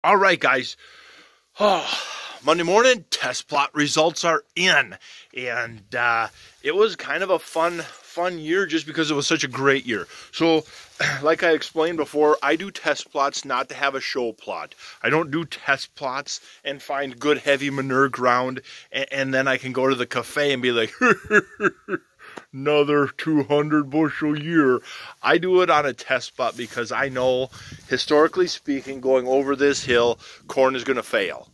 All right, guys. Monday morning, test plot results are in. And it was kind of a fun year just because it was such a great year. So, like I explained before, I do test plots not to have a show plot. I don't do test plots and find good heavy manure ground and then I can go to the cafe and be like, another 200 bushel year. I do it on a test plot because I know, historically speaking, going over this hill, corn is going to fail.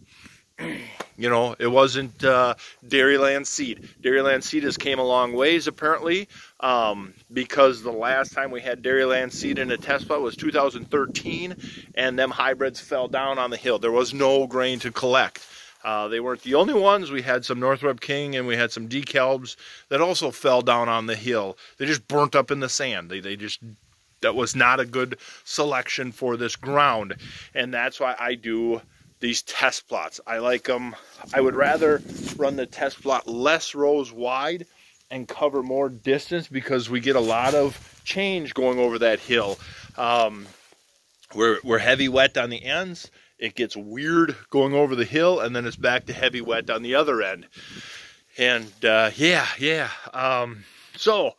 You know, it wasn't Dairyland seed. Dairyland seed has came a long ways, apparently, because the last time we had Dairyland seed in a test plot was 2013, and them hybrids fell down on the hill. There was no grain to collect. They weren't the only ones. We had some Northweb King and we had some DeKalbs that also fell down on the hill. They just burnt up in the sand. That was not a good selection for this ground, and that's why I do these test plots. I like them. I would rather run the test plot less rows wide and cover more distance because we get a lot of change going over that hill. We're heavy wet on the ends. It gets weird going over the hill, and then it's back to heavy wet on the other end. And so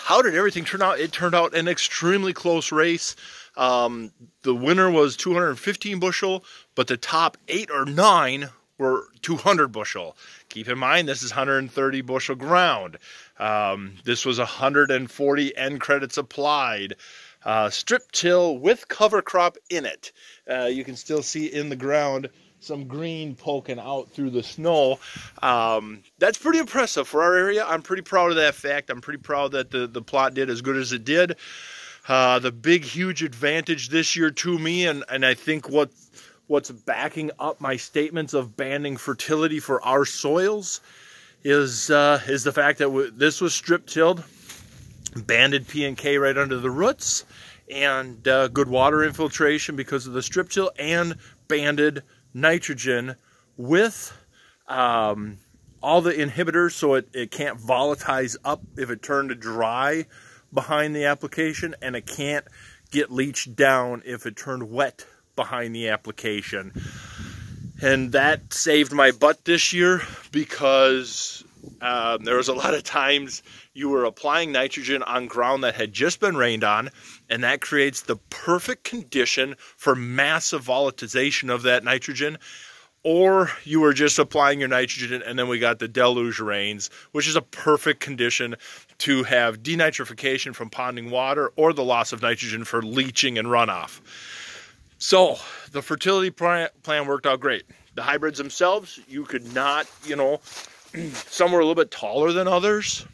how did everything turn out? It turned out an extremely close race. The winner was 215 bushel, but the top 8 or 9 were 200 bushel. Keep in mind, this is 130 bushel ground. This was 140 end credits applied. Strip till with cover crop in it. You can still see in the ground some green poking out through the snow. That's pretty impressive for our area. I'm pretty proud of that fact. I'm pretty proud that the plot did as good as it did. The big, huge advantage this year to me, and I think what's backing up my statements of banding fertility for our soils is the fact that this was strip-tilled, banded P and K right under the roots, and good water infiltration because of the strip-till, and banded nitrogen with all the inhibitors so it can't volatilize up if it turned to dry behind the application, and it can't get leached down if it turned wet behind the application. And that saved my butt this year because there was a lot of times you were applying nitrogen on ground that had just been rained on, and that creates the perfect condition for massive volatilization of that nitrogen. Or you were just applying your nitrogen and then we got the deluge rains, which is a perfect condition to have denitrification from ponding water or the loss of nitrogen for leaching and runoff. So the fertility plan worked out great. The hybrids themselves, you could not, some were a little bit taller than others,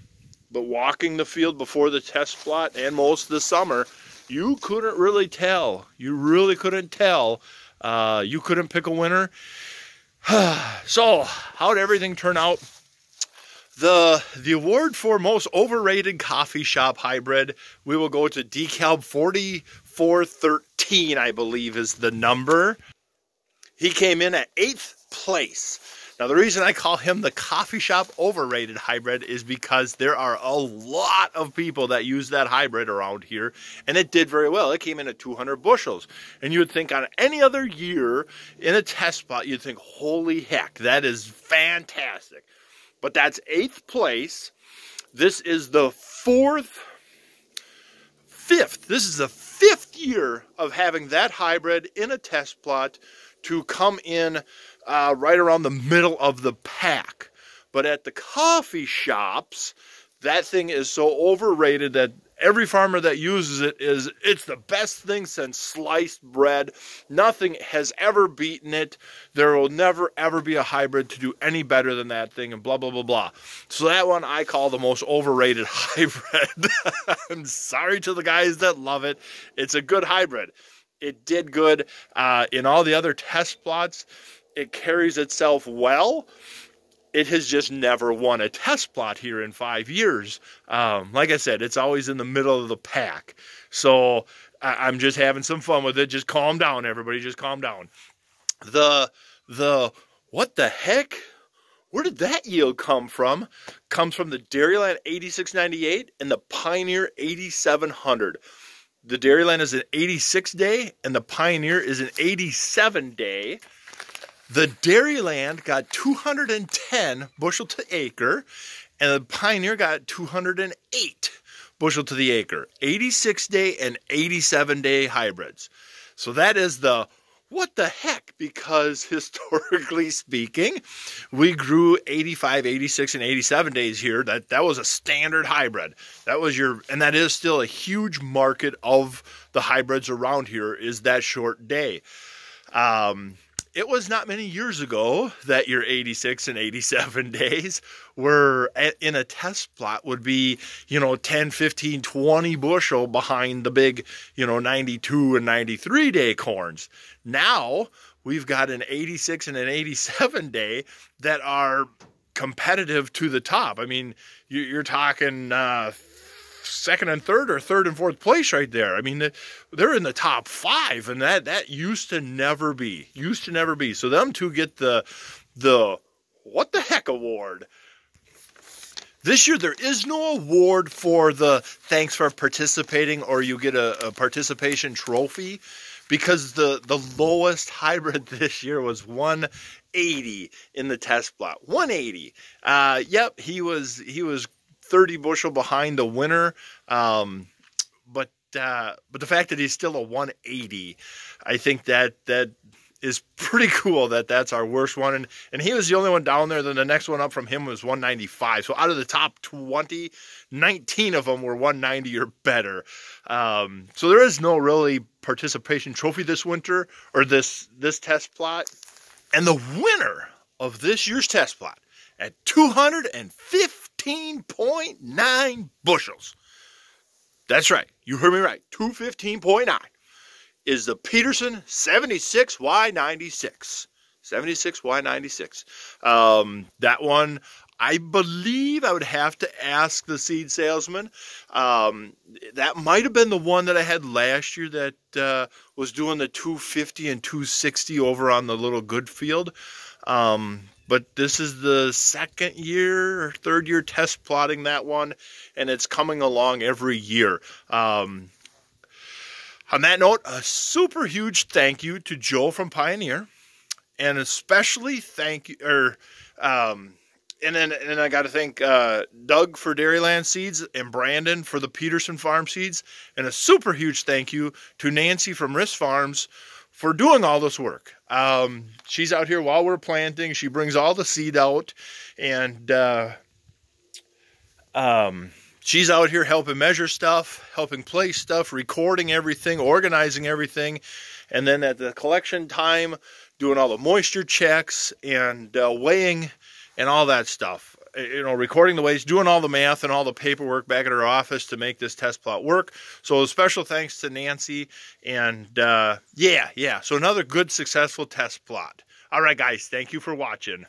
but walking the field before the test plot and most of the summer, you couldn't really tell. You really couldn't tell. You couldn't pick a winner. So, how did everything turn out? The award for most overrated coffee shop hybrid, we will go to DeKalb 4413, I believe is the number. He came in at 8th place. Now, the reason I call him the coffee shop overrated hybrid is because there are a lot of people that use that hybrid around here, and it did very well. It came in at 200 bushels. And you would think on any other year in a test spot, you'd think, holy heck, that is fantastic. But that's 8th place. This is the This is the 5th year of having that hybrid in a test plot to come in right around the middle of the pack. But at the coffee shops, that thing is so overrated that every farmer that uses it's the best thing since sliced bread. Nothing has ever beaten it. There will never ever be a hybrid to do any better than that thing, and blah blah blah blah. So that one I call the most overrated hybrid. I'm sorry to the guys that love it. It's a good hybrid. It did good in all the other test plots. It carries itself well. It has just never won a test plot here in 5 years. Like I said, it's always in the middle of the pack. So I'm just having some fun with it. Just calm down, everybody. Just calm down. What the heck? Where did that yield come from? Comes from the Dairyland 8698 and the Pioneer 8700. The Dairyland is an 86-day, and the Pioneer is an 87-day. The Dairyland got 210 bushel to acre, and the Pioneer got 208 bushel to the acre. 86-day and 87-day hybrids. So that is the what the heck, because historically speaking, we grew 85, 86, and 87 days here. That was a standard hybrid. That was and that is still a huge market of the hybrids around here, is that short day. It was not many years ago that your 86 and 87 days were in a test plot would be, 10, 15, 20 bushel behind the big, 92 and 93 day corns. Now we've got an 86 and an 87 day that are competitive to the top. I mean, you're talking second and third, or third and fourth place right there. I mean, they're in the top 5, and that used to never be. So them two get the what the heck award. This year there is no award for the thanks for participating, or you get a participation trophy, because the lowest hybrid this year was 180 in the test plot. 180. Yep, he was 30 bushel behind the winner, but the fact that he's still a 180, I think that is pretty cool. That's our worst one, and he was the only one down there. Then the next one up from him was 195. So out of the top 20, 19 of them were 190 or better. So there is no really participation trophy this winter, or this test plot, and the winner of this year's test plot at 215.9 bushels. That's right. You heard me right. 215.9 is the Peterson 76Y96. 76Y96. That one, I believe I would have to ask the seed salesman. That might have been the one that I had last year that was doing the 250 and 260 over on the little good field. But this is the second year or third year test plotting that one, and it's coming along every year. On that note, a super huge thank you to Joe from Pioneer, and especially thank you, and then I got to thank Doug for Dairyland Seeds and Brandon for the Peterson Farm Seeds, and a super huge thank you to Nancy from Riss Farms for doing all this work. She's out here while we're planting. She brings all the seed out, and she's out here helping measure stuff, helping place stuff, recording everything, organizing everything, and then at the collection time, doing all the moisture checks and weighing and all that stuff. Recording the weights, doing all the math and all the paperwork back at her office to make this test plot work. So a special thanks to Nancy, and yeah. So another good, successful test plot. All right, guys, thank you for watching.